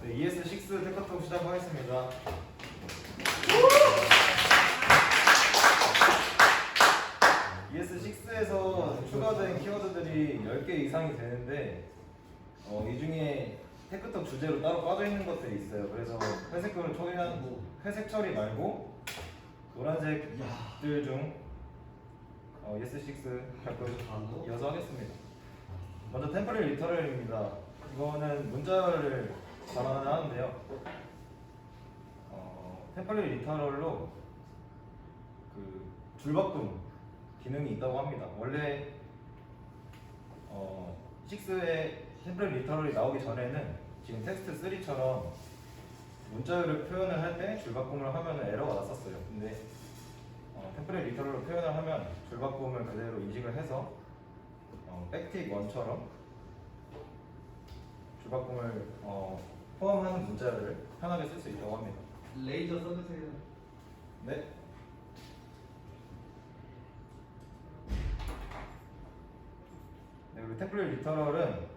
네, ES6 테크톡 시작하겠습니다. ES6에서 추가된 키워드들이 10개 이상이 되는데 이 중에 테크톡 주제로 따로 빠져있는 것들이 있어요. 그래서 회색으로 처리한 회색 처리 말고 노란색들 중 ES6 발표를 이어서 하겠습니다. 먼저 템플릿 리터럴입니다. 이거는 문자를 전환하는데요. 템플릿 리터럴로 그 줄바꿈 기능이 있다고 합니다. 원래 6의 템플릿 리터럴이 나오기 전에는 지금 텍스트 3처럼 문자열을 표현을 할 때 줄바꿈을 하면 에러가 났었어요. 근데 템플릿 리터럴로 표현을 하면 줄바꿈을 그대로 인식을 해서 백틱 1처럼 줄바꿈을 포함하는 문자를 편하게 쓸 수 있다고 합니다. 레이저 써주세요. 네. 그리고 템플릿 리터럴은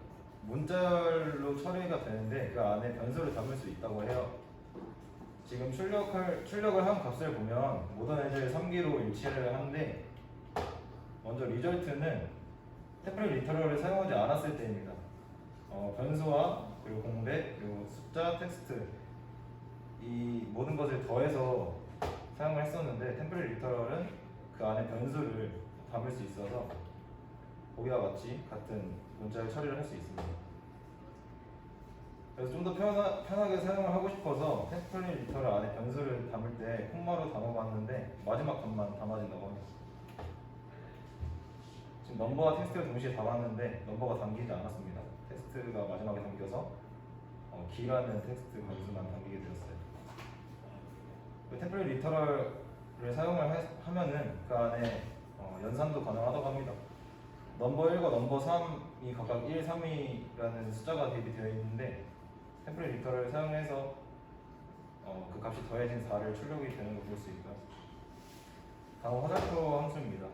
문자열로 처리가 되는데 그 안에 변수를 담을 수 있다고 해요. 지금 출력을 한 값을 보면 모던 에젤 3기로 일치를 하는데 먼저 리절트는 템플릿 리터럴을 사용하지 않았을 때입니다. 변수와 그리고 공배 그리고 숫자 텍스트 이 모든 것을 더해서 사용을 했었는데 템플릿 리터럴은 그 안에 변수를 담을 수 있어서 보기와 같이 같은 문자를 처리를 할 수 있습니다. 그래서 좀 더 편하게 사용을 하고 싶어서 템플릿 리터럴 안에 변수를 담을 때 콤마로 담아봤는데 마지막 값만 담아진다고 합니다. 지금 넘버와 텍스트를 동시에 담았는데 넘버가 담기지 않았습니다. 텍스트가 마지막에 담겨서 기라는 텍스트 변수만 담기게 되었어요. 템플릿 리터럴을 사용을 하면은 그 안에 연산도 가능하다고 합니다. 넘버 1과 넘버 3이 각각 1, 3이라는 숫자가 대비되어 있는데 템플릿 리터럴을 사용해서 그 값이 더해진 4를 출력이 되는 걸 볼 수 있고요. 다음 화살표 함수입니다.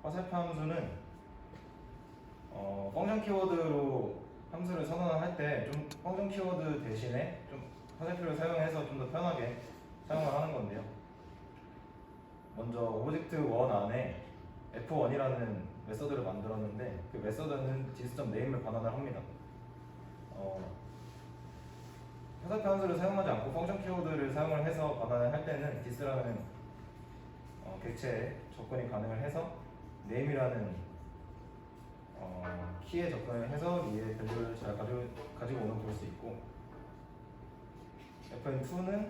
화살표 함수는 펑션 키워드로 함수를 선언할 때 좀 펑션 키워드 대신에 좀 화살표를 사용해서 좀 더 편하게 사용을 하는 건데요. 먼저 오브젝트 1 안에 f1이라는 메서드를 만들었는데 그 메서드는 dis.name을 반환을 합니다. 화살표 함수를 사용하지 않고 펑션 키워드를 사용을 해서 반환을 할 때는 dis라는 객체에 접근이 가능을 해서 name이라는 키에 접근을 해서 이의 밸류를 잘 가지고 오는 걸 볼 수 있고 fn2는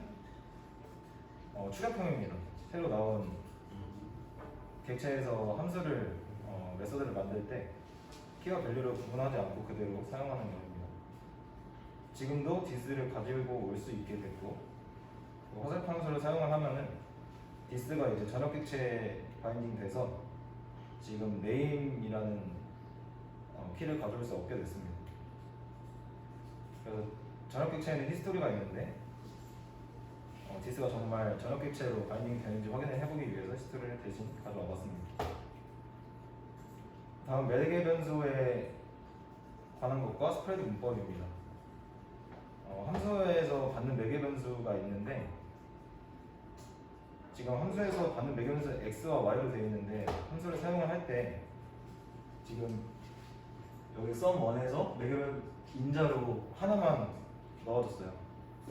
추격형입니다. 새로 나온 객체에서 함수를 메서드를 만들 때 키와 밸류를 구분하지 않고 그대로 사용하는 경우입니다. 지금도 dis를 가지고 올 수 있게 됐고 화살표 함수를 사용을 하면은 dis가 이제 전역 객체에 바인딩 돼서 지금 name이라는 키를 가져올 수 없게 됐습니다. 그래서 전역 객체에는 히스토리가 있는데 dis가 정말 전역 객체로 바인딩이 되는지 확인을 해보기 위해서 히스토리를 대신 가져와 봤습니다. 다음 매개 변수에 관한 것과 스프레드 문법입니다. 함수에서 받는 매개 변수가 있는데 지금 함수에서 받는 매개 변수 x와 y로 되어 있는데 함수를 사용을 할 때 지금 여기 sum1에서 매개 인자로 하나만 넣어줬어요.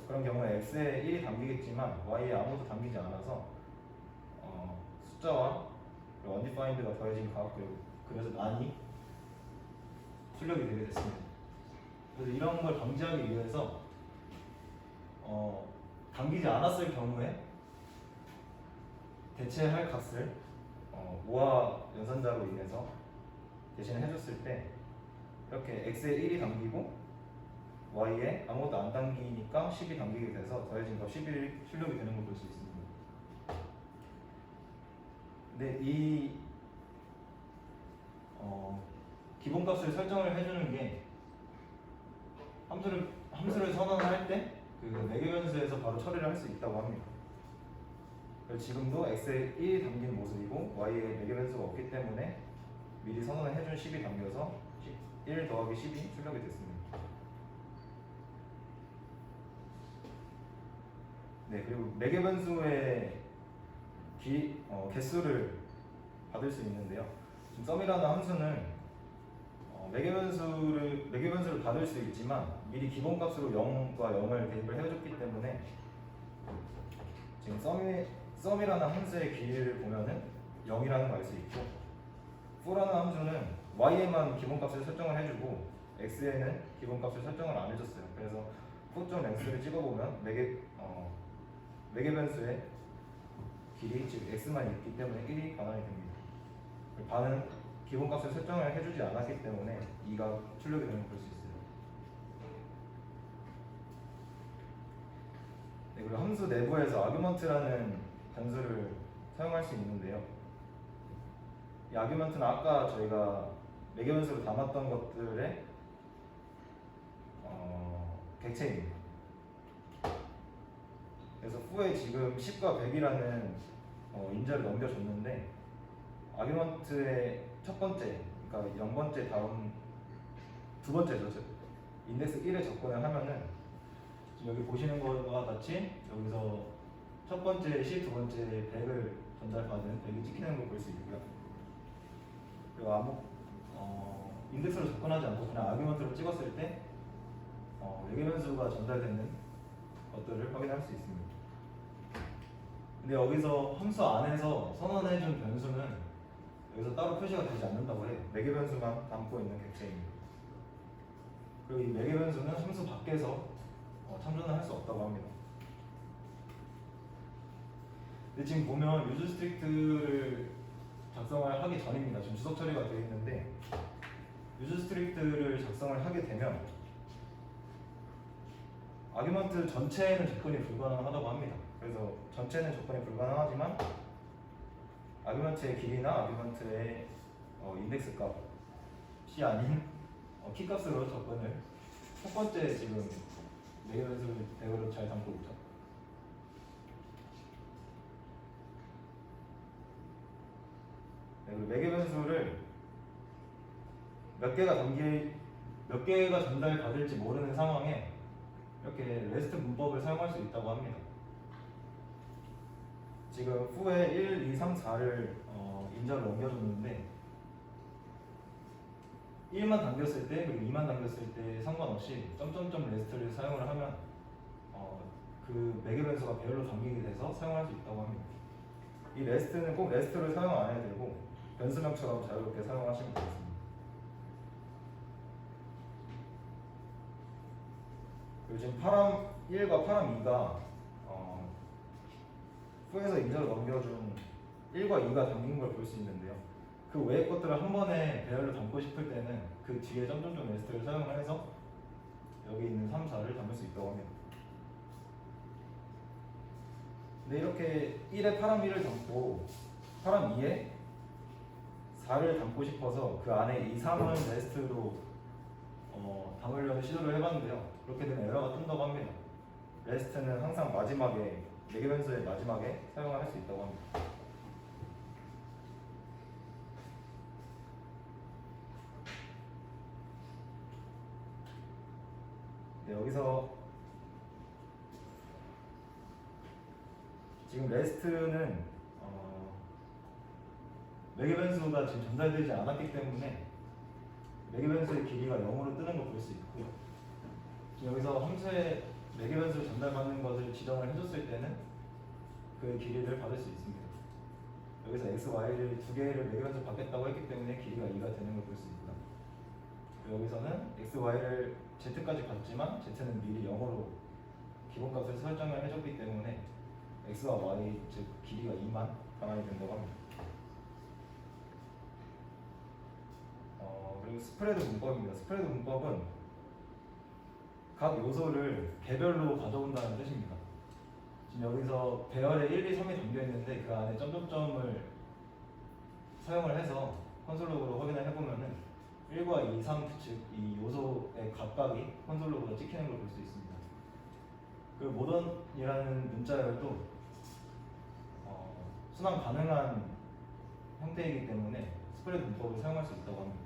그런 경우에 x에 1이 담기겠지만 y에 아무것도 담기지 않아서 숫자와 undefined가 더해진 값 그래서 난이 출력이 되게 됐습니다. 그래서 이런 걸 방지하기 위해서 담기지 않았을 경우에 대체할 값을 모아 연산자로 인해서 대신에 해줬을 때 이렇게 x에 1이 담기고 y에 아무것도 안 담기니까 10이 담기게 돼서 더해진 값 11이 출력이 되는 걸 볼 수 있습니다. 근데 이 기본값을 설정을 해주는 게 함수를 선언할 때 그 매개 변수에서 바로 처리를 할 수 있다고 합니다. 지금도 x에 1이 담긴 모습이고 y에 매개 변수가 없기 때문에 미리 선언을 해준 10이 담겨서 1 더하기 10이 출력이 됐습니다. 네, 그리고 매개 변수의 개수를 받을 수 있는데요. 지금 썸이라는 함수는 매개 변수를 받을 수 있지만 미리 기본값으로 0과 0을 대입을 해줬기 때문에 지금 썸이라는 함수의 길이를 보면은 0이라는 걸 알 수 있고 f라는 함수는 y에만 기본값을 설정을 해주고 x에는 기본값을 설정을 안 해줬어요. 그래서 f.x를 찍어보면 매개 변수의 길이 즉 x만 있기 때문에 1이 반환이 됩니다. 반은 기본값을 설정을 해주지 않았기 때문에 2가 출력이 되는 걸 볼 수 있어요. 네, 그리고 함수 내부에서 아규먼트라는 변수를 사용할 수 있는데요. 이 아규먼트는 아까 저희가 매개 변수로 담았던 것들의 객체입니다. 그래서 f에 지금 10과 100이라는 인자를 넘겨줬는데 아규먼트의 첫 번째, 그러니까 0번째 다음 두 번째죠. 인덱스 1에 접근을 하면은 지금 여기 보시는 것과 같이 여기서 첫 번째 시, 두 번째 100을 전달받은 100이 찍히는 걸 볼 수 있고요. 그리고 인덱스로 접근하지 않고 그냥 아규먼트로 찍었을 때 매개 변수가 전달되는 것들을 확인할 수 있습니다. 근데 여기서 함수 안에서 선언해준 변수는 여기서 따로 표시가 되지 않는다고 해요. 매개 변수만 담고 있는 객체입니다. 그리고 이 매개 변수는 함수 밖에서 참조는 할 수 없다고 합니다. 근데 지금 보면 유즈 스트릭트를 작성을 하기 전입니다. 지금 주석 처리가 되어 있는데 유즈 스트릭트를 작성을 하게 되면 아규먼트 전체에는 접근이 불가능하다고 합니다. 그래서 전체는 접근이 불가능하지만 아규먼트의 길이나 아규먼트의 인덱스 값이 아닌 키 값으로 접근을 첫 번째 지금 매개 변수를 대으로 잘 담고 있죠. 네, 그리고 매개 변수를 몇 개가 전달받을지 모르는 상황에 이렇게 레스트 문법을 사용할 수 있다고 합니다. 지금 f에 1, 2, 3, 4를 인자로 넘겨줬는데 1만 당겼을 때 그리고 2만 당겼을 때 상관없이 점점점 레스트를 사용을 하면 그 매개 변수가 배열로 담기게 돼서 사용할 수 있다고 합니다. 이 레스트는 꼭 레스트를 사용 안 해도 되고 변수명처럼 자유롭게 사용하시면 되겠습니다. 그리고 지금 파람 1과 파람 2가 f에서 인자로 넘겨준 1과 2가 담긴 걸 볼 수 있는데요. 그 외의 것들을 한 번에 배열로 담고 싶을 때는 그 뒤에 점점점 레스트를 사용을 해서 여기 있는 3, 4를 담을 수 있다고 합니다. 근데 이렇게 1에 파람 1을 담고 파람 2에 4를 담고 싶어서 그 안에 2, 3을 레스트로 담으려는 시도를 해봤는데요. 그렇게 되면 에러가 뜬다고 합니다. 레스트는 항상 마지막에 매개 변수의 마지막에 사용을 할 수 있다고 합니다. 네, 여기서 지금 레스트는 매개 변수가 지금 전달되지 않았기 때문에 매개 변수의 길이가 0으로 뜨는 걸 볼 수 있고요. 여기서 함수의 매개 변수를 전달받는 것을 지정을 해줬을 때는 그 길이를 받을 수 있습니다. 여기서 x, y를 두 개를 매개 변수를 받겠다고 했기 때문에 길이가 2가 되는 걸 볼 수 있고요. 여기서는 x, y를 z까지 받지만 z는 미리 0으로 기본값을 설정을 해줬기 때문에 x와 y 즉 길이가 2만 반환이 된다고 합니다. 그리고 스프레드 문법입니다. 스프레드 문법은 각 요소를 배별로 가져온다는 뜻입니다. 지금 여기서 배열에 1, 2, 3이 담겨 있는데 그 안에 점점점을 사용을 해서 콘솔 로그로 확인을 해보면은 1과 2, 3, 즉 이 요소의 각각이 콘솔 로그로 찍히는 걸 볼 수 있습니다. 그리고 모던이라는 문자열도 순환 가능한 형태이기 때문에 스프레드 문법을 사용할 수 있다고 합니다.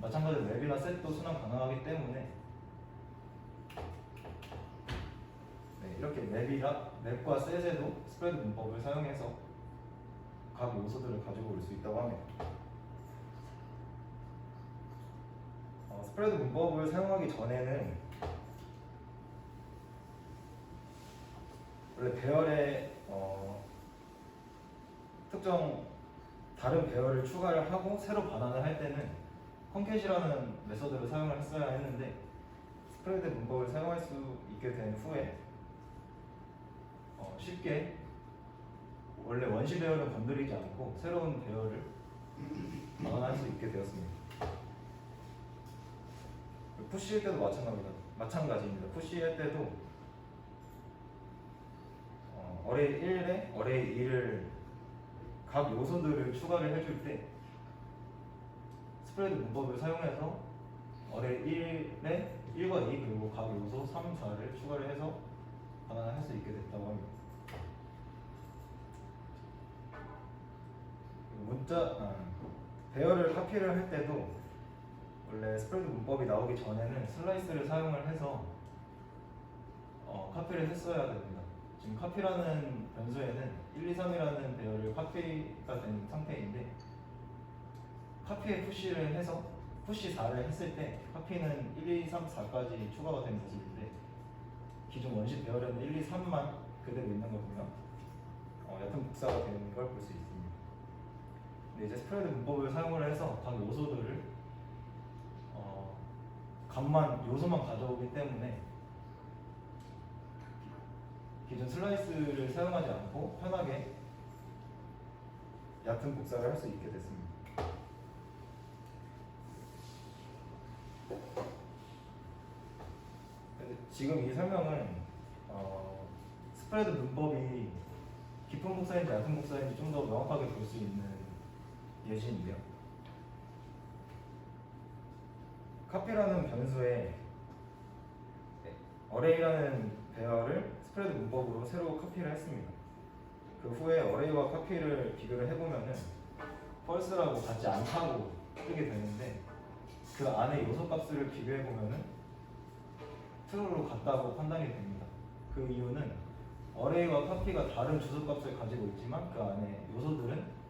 마찬가지로 랩이나 셋도 순환 가능하기 때문에 네, 이렇게 맵과 셋에도 스프레드 문법을 사용해서 각 요소들을 가지고 올 수 있다고 합니다. 스프레드 문법을 사용하기 전에는 원래 배열에 특정 다른 배열을 추가를 하고 새로 반환을 할 때는 컨캣이라는 메서드를 사용을 했어야 했는데 스프레드 문법을 사용할 수 있게 된 후에 쉽게 원래 원시 배열은 건드리지 않고 새로운 배열을 반환할 수 있게 되었습니다. 푸시할 때도 마찬가지입니다. 푸시할 때도 어레이 1에 어레이 2를 각 요소들을 추가를 해줄 때 스프레드 문법을 사용해서 어레이 1에 1과 2 그리고 각 요소 3, 4를 추가를 해서 반환을 할 수 있게 됐다고 합니다. 배열을 카피를 할 때도 원래 스프레드 문법이 나오기 전에는 슬라이스를 사용을 해서 카피를 했어야 됩니다. 지금 카피라는 변수에는 1, 2, 3이라는 배열을 카피가 된 상태인데 카피에 푸시를 해서 푸시 4를 했을 때 카피는 1, 2, 3, 4까지 추가가 된 모습인데 기존 원시 배열에는 1, 2, 3만 그대로 있는 걸 보면 얕은 복사가 되는 걸 볼 수 있습니다. 근데 이제 스프레드 문법을 사용을 해서 각 요소들을 값만 요소만 가져오기 때문에 기존 슬라이스를 사용하지 않고 편하게 얕은 복사를 할 수 있게 됐습니다. 지금 이 설명은 스프레드 문법이 깊은 복사인지 얕은 복사인지 좀 더 명확하게 볼 수 있는 예시인데요. 카피라는 변수에 어레이라는 배열을 스프레드 문법으로 새로 카피를 했습니다. 그 후에 어레이와 카피를 비교를 해보면은 펄스라고 같지 않다고 뜨게 되는데 그 안에 요소 값을 비교해보면은 true로 같다고 판단이 됩니다. 그 이유는 어레이와 카피가 다른 주소 값을 가지고 있지만 그 안에 요소들은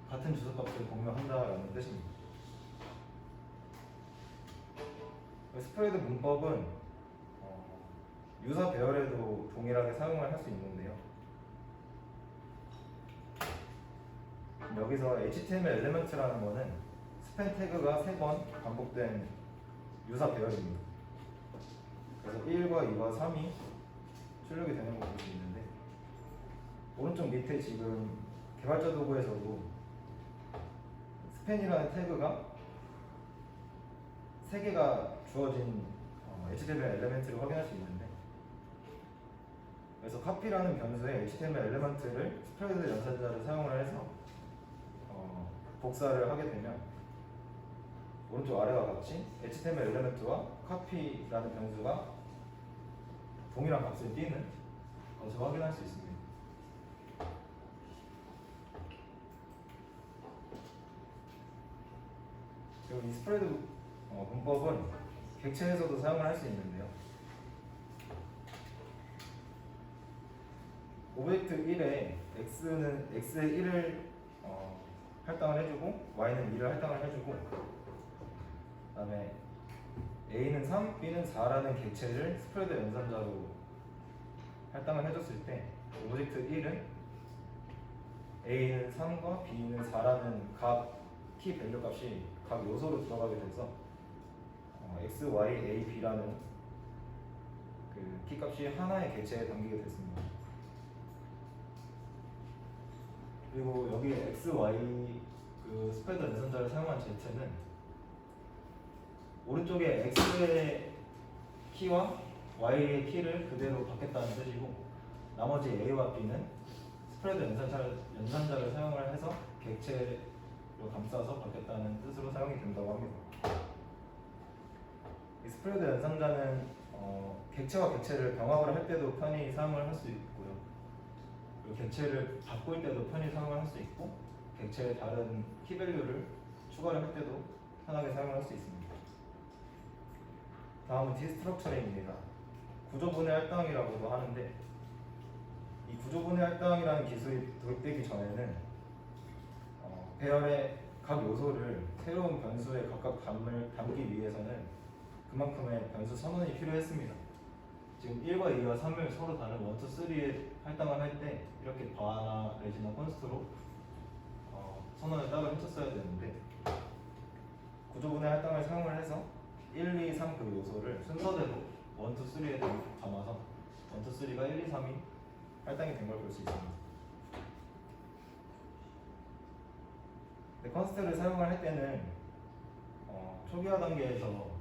같은 주소 값을 공유한다라는 뜻입니다. 스프레드 문법은 유사 배열에도 동일하게 사용을 할 수 있는데요. 여기서 HTML 엘리먼트라는 거는 스팬 태그가 3번 반복된 유사 배열입니다. 그래서 1과 2와 3이 출력이 되는 걸 볼 수 있는데 오른쪽 밑에 지금 개발자 도구에서도 스팬이라는 태그가 3개가 주어진 HTML 엘리먼트를 확인할 수 있는데 그래서 카피라는 변수에 HTML 엘리먼트를 스프레드 연산자를 사용을 해서 복사를 하게 되면 오른쪽 아래와 같이 HTML 엘리먼트와 카피라는 변수가 동일한 값을 띄는 것을 확인할 수 있습니다. 그리고 이 스프레드 문법은 객체에서도 사용을 할 수 있는데요. 오브젝트 1에 x는 x에 1을 할당을 해주고 y는 2를 할당을 해주고 그 다음에 a는 3, b는 4라는 객체를 스프레드 연산자로 할당을 해줬을 때 오브젝트 1은 a는 3과 b는 4라는 키 밸류 값이 각 요소로 들어가게 돼서 x, y, a, b라는 그 키 값이 하나의 객체에 담기게 됐습니다. 그리고 여기 x, y 그 스프레드 연산자를 사용한 객체는 오른쪽에 x의 키와 y의 키를 그대로 받겠다는 뜻이고 나머지 a와 b는 스프레드 연산자를 사용을 해서 객체로 감싸서 받겠다는 뜻으로 사용이 된다고 합니다. 이 스프레드 연산자는 객체와 객체를 병합을 할 때도 편히 사용을 할 수 있고요. 그리고 객체를 바꿀 때도 편히 사용을 할 수 있고 객체의 다른 키밸류를 추가를 할 때도 편하게 사용을 할 수 있습니다. 다음은 디스트럭처링입니다. 구조분해 할당이라고도 하는데 이 구조분해 할당이라는 기술이 도입되기 전에는 배열의 각 요소를 새로운 변수에 각각 담기 위해서는 그만큼의 변수 선언이 필요했습니다. 지금 1과 2와 3을 서로 다른 1, 2, 3에 할당을 할 때 이렇게 바나 레지나 콘스트로 선언을 따로 해줬어야 되는데 구조분해 할당을 사용을 해서 1, 2, 3 그 요소를 순서대로 1, 2, 3에 담아서 1, 2, 3가 1, 2, 3이 할당이 된 걸 볼 수 있습니다. 근데 컨스트를 사용을 할 때는 초기화 단계에서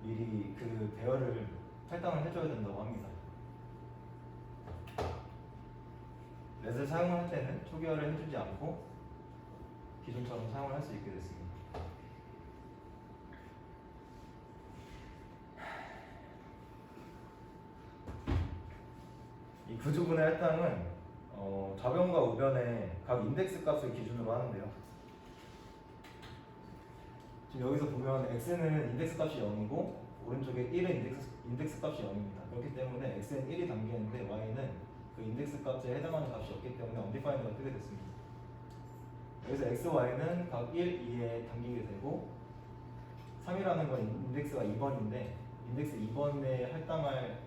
미리 그 배열을 할당을 해줘야 된다고 합니다. 렛을 사용을 할 때는 초기화를 해주지 않고 기존처럼 사용을 할 수 있게 됐습니다. 이 구조분해 할당은 좌변과 우변의 각 인덱스 값을 기준으로 하는데요. 지금 여기서 보면 x는 인덱스 값이 0이고 오른쪽에 1은 인덱스 값이 0입니다. 그렇기 때문에 x는 1이 담기는데 y는 그 인덱스 값에 해당하는 값이 없기 때문에 undefined가 뜨게 됐습니다. 여기서 x, y는 각 1, 2에 담기게 되고 3이라는 건 인덱스가 2번인데 인덱스 2번에 할당할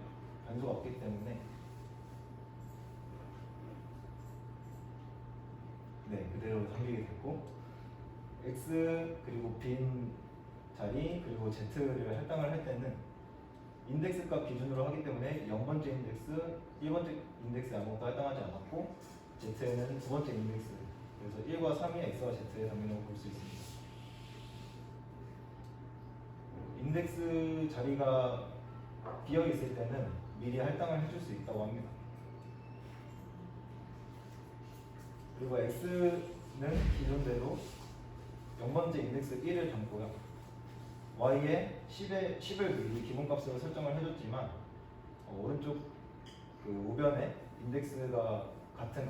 변수가 없기 때문에 그대로 담기게 됐고 x 그리고 빈 자리 그리고 z를 할당을 할 때는 인덱스 값 기준으로 하기 때문에 0번째 인덱스, 1번째 인덱스에 아무것도 할당하지 않았고 z는 두 번째 인덱스 그래서 1과 3이 x와 z에 담긴다고 볼 수 있습니다. 인덱스 자리가 비어 있을 때는 미리 할당을 해줄 수 있다고 합니다. 그리고 x는 기존대로 0번째 인덱스 1을 담고요. y에 10을 미리 기본값으로 설정을 해줬지만 오른쪽 그 우변에 인덱스가 같은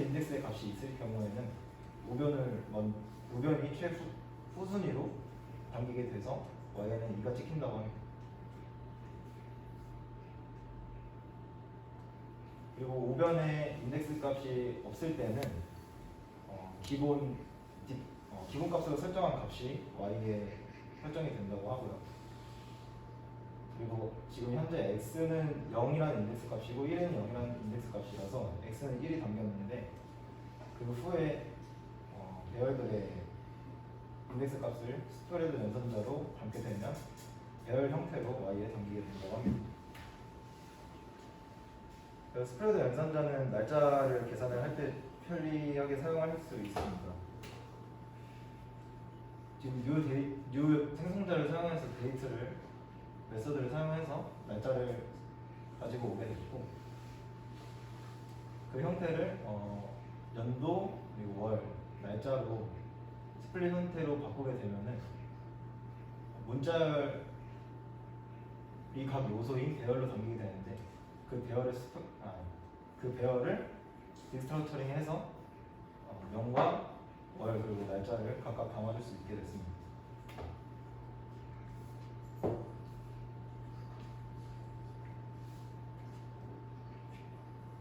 인덱스의 값이 있을 경우에는 우변이 최후순위로 담기게 돼서 y에는 2가 찍힌다고 합니다. 그리고 우변에 인덱스 값이 없을 때는 기본값으로 설정한 값이 y에 설정이 된다고 하고요. 그리고 지금 현재 x는 0이라는 인덱스 값이고 1은 0이라는 인덱스 값이라서 x는 1이 담겼는데 그 후에 배열들의 인덱스 값을 스프레드 연산자로 담게 되면 배열 형태로 y에 담기게 된다고 합니다. 스프레드 연산자는 날짜를 계산을 할 때 편리하게 사용할 수 있습니다. 지금 new 생성자를 사용해서 메서드를 사용해서 날짜를 가지고 오게 됐고 그 형태를 연도 그리고 월 날짜로 스플릿 형태로 바꾸게 되면은 문자열이 각 요소인 배열로 담기게 되는데 그 배열을 디스트럭처링해서 명과 월 그리고 날짜를 각각 담아줄 수 있게 됐습니다.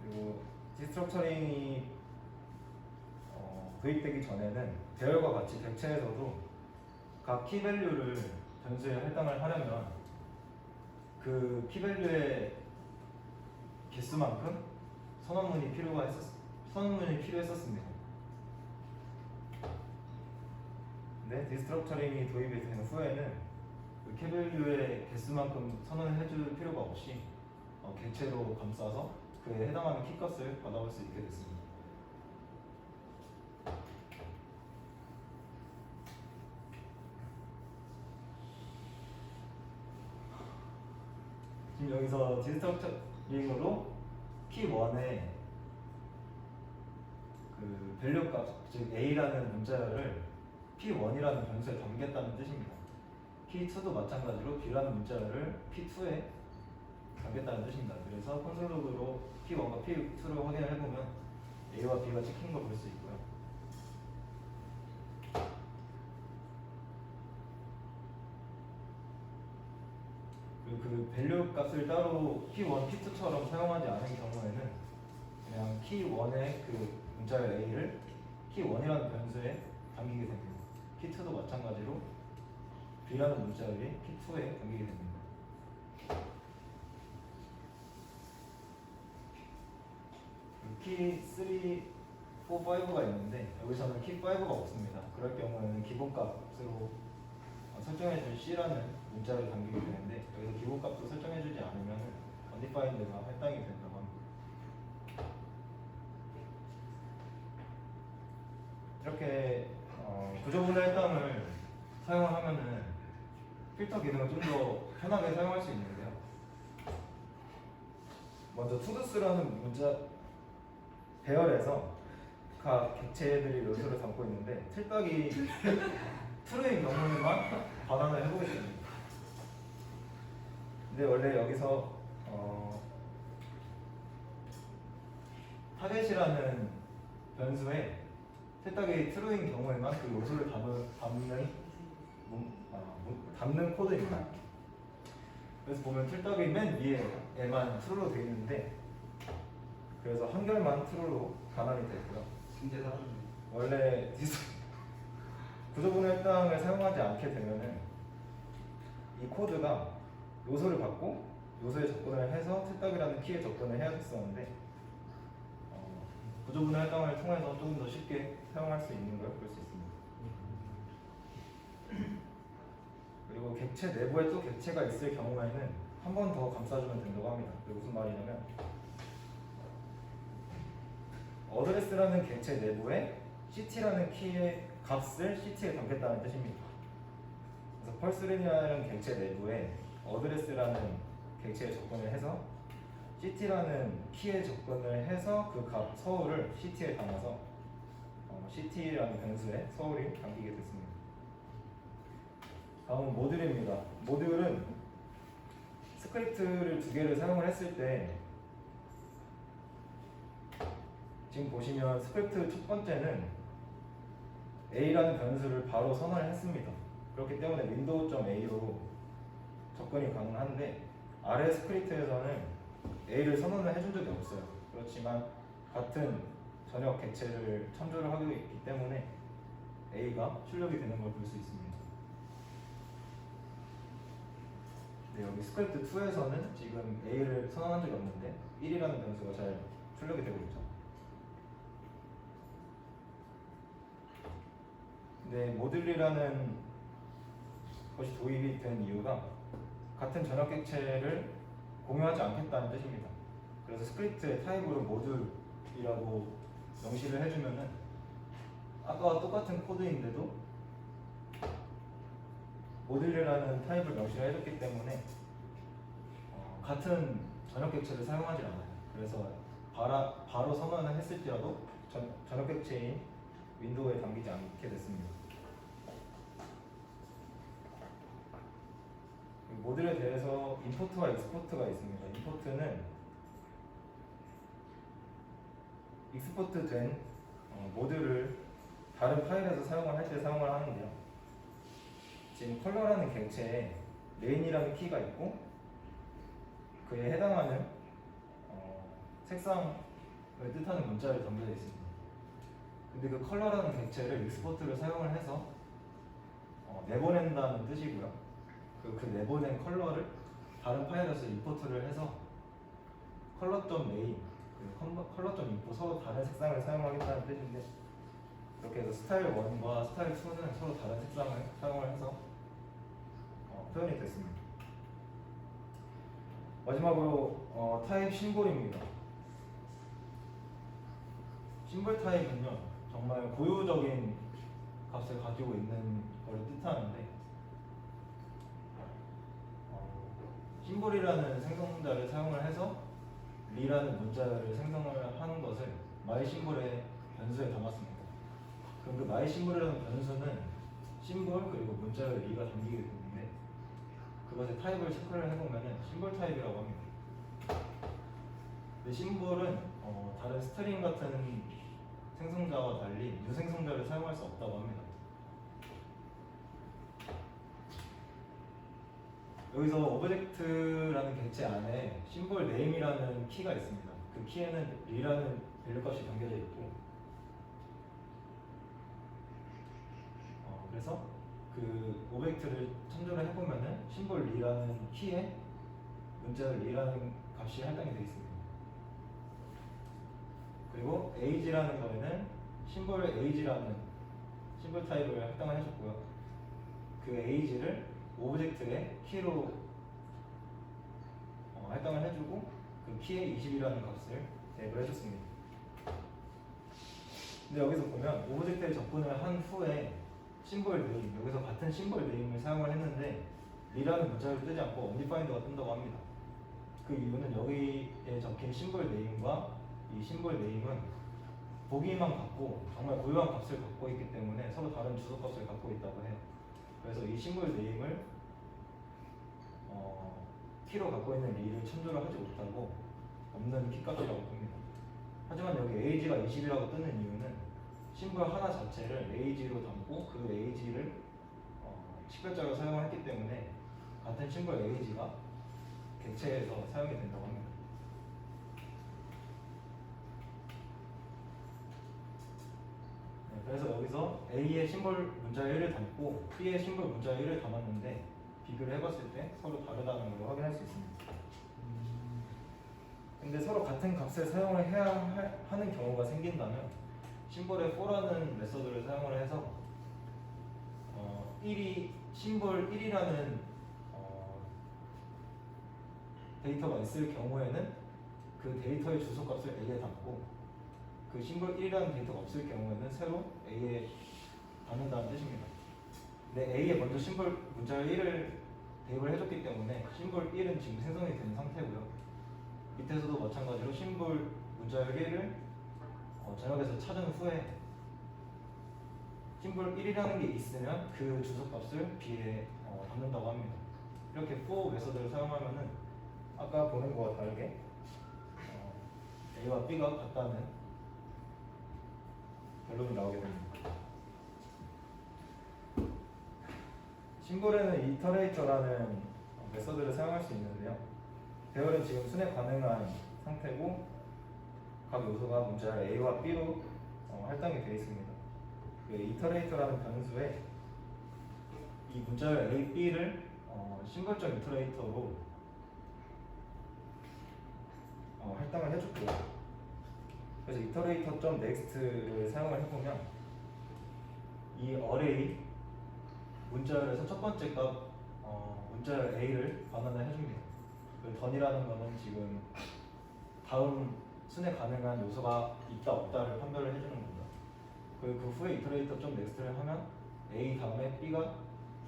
그리고 디스트럭처링이 도입되기 전에는 배열과 같이 객체에서도 각 키밸류를 변수에 할당을 하려면 그 키밸류의 개수만큼 선언문이 필요했었습니다. 근데 디스트럭처링이 도입이 된 후에는 그 키밸류의 개수만큼 선언을 해줄 필요가 없이 객체로 감싸서 그에 해당하는 키값을 받아볼 수 있게 됐습니다. 지금 여기서 디스트럭처링으로 키1의 그 밸류 값, 즉 a라는 문자열을 p1이라는 변수에 담겠다는 뜻입니다. p2도 마찬가지로 b라는 문자열을 p2에 담겠다는 뜻입니다. 그래서 콘솔 로그로 p1과 p2를 확인을 해보면 a와 b가 찍힌 걸 볼 수 있고요. 그 밸류 값을 따로 키1, 키2처럼 사용하지 않은 경우에는 그냥 키1의 그 문자열 a를 키1이라는 변수에 담기게 됩니다. 키2도 마찬가지로 b라는 문자열이 키2에 담기게 됩니다. 키3, 4, 5가 있는데 여기서는 키5가 없습니다. 그럴 경우에는 기본값으로 설정해준 C라는 문자를 담기게 되는데 여기서 기본값도 설정해주지 않으면 undefined가 할당이 된다고 합니다. 이렇게 구조분해 할당을 사용하면은 필터 기능을 좀 더 편하게 사용할 수 있는데요. 먼저 toDoS라는 문자 배열에서 각 객체들이 요소를 담고 있는데 틀딱이 true인 경우에만 반환을 해보겠습니다. 근데 원래 여기서 타겟이라는 변수에 틀딱이 true인 경우에만 그 요소를 담는 코드입니다. 그래서 보면 틀딱이 맨 위에만 true로 되어 있는데 그래서 한결만 true로 반환이 되고요. 원래 구조분해 할당을 사용하지 않게 되면은 이 코드가 요소를 받고 요소에 접근을 해서 틀딱이라는 키에 접근을 해야 됐었는데 구조분해 할당을 통해서 조금 더 쉽게 사용할 수 있는 걸 볼 수 있습니다. 그리고 객체 내부에 또 객체가 있을 경우에는 한 번 더 감싸주면 된다고 합니다. 그게 무슨 말이냐면 어드레스라는 객체 내부에 ct라는 키의 값을 ct에 담겠다는 뜻입니다. 그래서 펄스리니아라는 객체 내부에 어드레스라는 객체에 접근을 해서 ct라는 키에 접근을 해서 그 값 서울을 ct에 담아서 ct라는 변수에 서울이 담기게 됐습니다. 다음은 모듈입니다. 모듈은 스크립트를 두 개를 사용을 했을 때 지금 보시면 스크립트 첫 번째는 a라는 변수를 바로 선언을 했습니다. 그렇기 때문에 window.a로 접근이 가능한데 아래 스크립트에서는 a를 선언을 해준 적이 없어요. 그렇지만 같은 전역 객체를 참조를 하고 있기 때문에 a가 출력이 되는 걸 볼 수 있습니다. 네, 여기 스크립트 2에서는 지금 a를 선언한 적이 없는데 1이라는 변수가 잘 출력이 되고 있죠. 네, 모듈이라는 것이 도입이 된 이유가 같은 전역 객체를 공유하지 않겠다는 뜻입니다. 그래서 스크립트의 타입으로 모듈이라고 명시를 해주면은 아까와 똑같은 코드인데도 모듈이라는 타입을 명시를 해줬기 때문에 같은 전역 객체를 사용하지 않아요. 그래서 바로 선언을 했을지라도 전역 객체인 윈도우에 담기지 않게 됐습니다. 모듈에 대해서 임포트와 익스포트가 있습니다. 임포트는 익스포트된 모듈을 다른 파일에서 사용을 할 때 사용을 하는데요. 지금 컬러라는 객체에 네임이라는 키가 있고 그에 해당하는 색상을 뜻하는 문자를 담겨져 있습니다. 근데 그 컬러라는 객체를 익스포트를 사용을 해서 내보낸다는 뜻이고요. 그 내보낸 컬러를 다른 파일에서 임포트를 해서 컬러.name, 컬러.info 서로 다른 색상을 사용하겠다는 뜻인데 이렇게 해서 스타일 1과 스타일 2는 서로 다른 색상을 사용을 해서 표현이 됐습니다. 마지막으로 타입 심볼입니다. 심볼 타입은요 정말 고유적인 값을 가지고 있는 것을 뜻하는데 심볼이라는 생성자를 사용을 해서 리라는 문자를 생성을 하는 것을 마이심볼의 변수에 담았습니다. 그럼 그 마이심볼이라는 변수는 심볼 그리고 문자의 리가 담기게 되는데 그것의 타입을 체크를 해보면 심볼 타입이라고 합니다. 근데 심볼은 다른 스트링 같은 생성자와 달리 유생성자를 사용할 수 없다고 합니다. 여기서 오브젝트라는 객체 안에 심볼 네임이라는 키가 있습니다. 그 키에는 리라는 밸류 값이 담겨져 있고, 그래서 그 오브젝트를 참조를 해보면은 심볼 리라는 키에 문자열 리라는 값이 할당이 되어 있습니다. 그리고 age라는 거에는 심볼 age라는 심볼 타입을 할당을 해줬고요. 그 age를 오브젝트의 키로 할당을 해주고 그 키에 20이라는 값을 대입을 해줬습니다. 근데 여기서 보면 오브젝트에 접근을 한 후에 심볼 네임, 여기서 같은 심볼 네임을 사용을 했는데 리라는 문자열이 뜨지 않고 undefined가 뜬다고 합니다. 그 이유는 여기에 적힌 심볼 네임과 이 심볼 네임은 보기만 갖고 정말 고유한 값을 갖고 있기 때문에 서로 다른 주소 값을 갖고 있다고 해요. 그래서 이 심볼 네임을 키로 갖고 있는 리를 참조를 하지 못하고 없는 키 값이라고 봅니다. 하지만 여기 age가 20이라고 뜨는 이유는 심볼 하나 자체를 age로 담고 그 age를 식별자로 사용을 했기 때문에 같은 심볼 age가 객체에서 사용이 된다고 합니다. 네, 그래서 여기서 A의 심볼 문자열 1을 담고 B의 심볼 문자열 1을 담았는데 비교를 해봤을 때 서로 다르다는 걸 확인할 수 있습니다. 근데 서로 같은 값을 사용을 해야 하는 경우가 생긴다면 심볼의 for라는 메서드를 사용을 해서 1이 심볼 1이라는 데이터가 있을 경우에는 그 데이터의 주소값을 A에 담고 그 심볼 1이라는 데이터가 없을 경우에는 새로 A에 담는다는 뜻입니다. 근데 A에 먼저 심볼 문자열 1을 대입을 해줬기 때문에 심볼 1은 지금 생성이 된 상태고요. 밑에서도 마찬가지로 심볼 문자열 1을 전역에서 찾은 후에 심볼 1이라는 게 있으면 그 주소값을 B에 담는다고 합니다. 이렇게 for 메서드를 사용하면은 아까 보는 거와 다르게 A와 B가 같다는 결론이 나오게 됩니다. 심볼에는 이터레이터라는 메서드를 사용할 수 있는데요. 배열은 지금 순회 가능한 상태고 각 요소가 문자열 A와 B로 할당이 되어 있습니다. 그 이터레이터라는 변수에 이 문자열 A, B를 심볼적 이터레이터로 할당을 해줬고요. 그래서 iterator.next를 사용을 해보면 이 array 문자열에서 첫 번째 값 문자열 A를 반환을 해줍니다. 그 던이라는 거는 지금 다음 순회 가능한 요소가 있다 없다를 판별을 해주는 겁니다. 그리고 그 후에 iterator.next를 하면 A 다음에 B가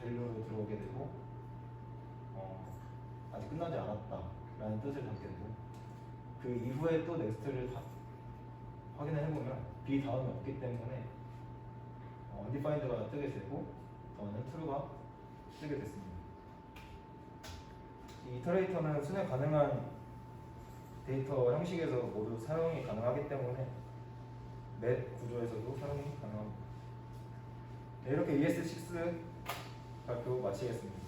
밸류로 들어오게 되고 아직 끝나지 않았다 라는 뜻을 담게 되고 그 이후에 또 next를 확인을 해보면 B 다음이 없기 때문에 undefined가 뜨게 되고 더는 true가 뜨게 됐습니다. 이 이터레이터는 순회 가능한 데이터 형식에서 모두 사용이 가능하기 때문에 맷 구조에서도 사용이 가능합니다. 네, 이렇게 ES6 발표 마치겠습니다.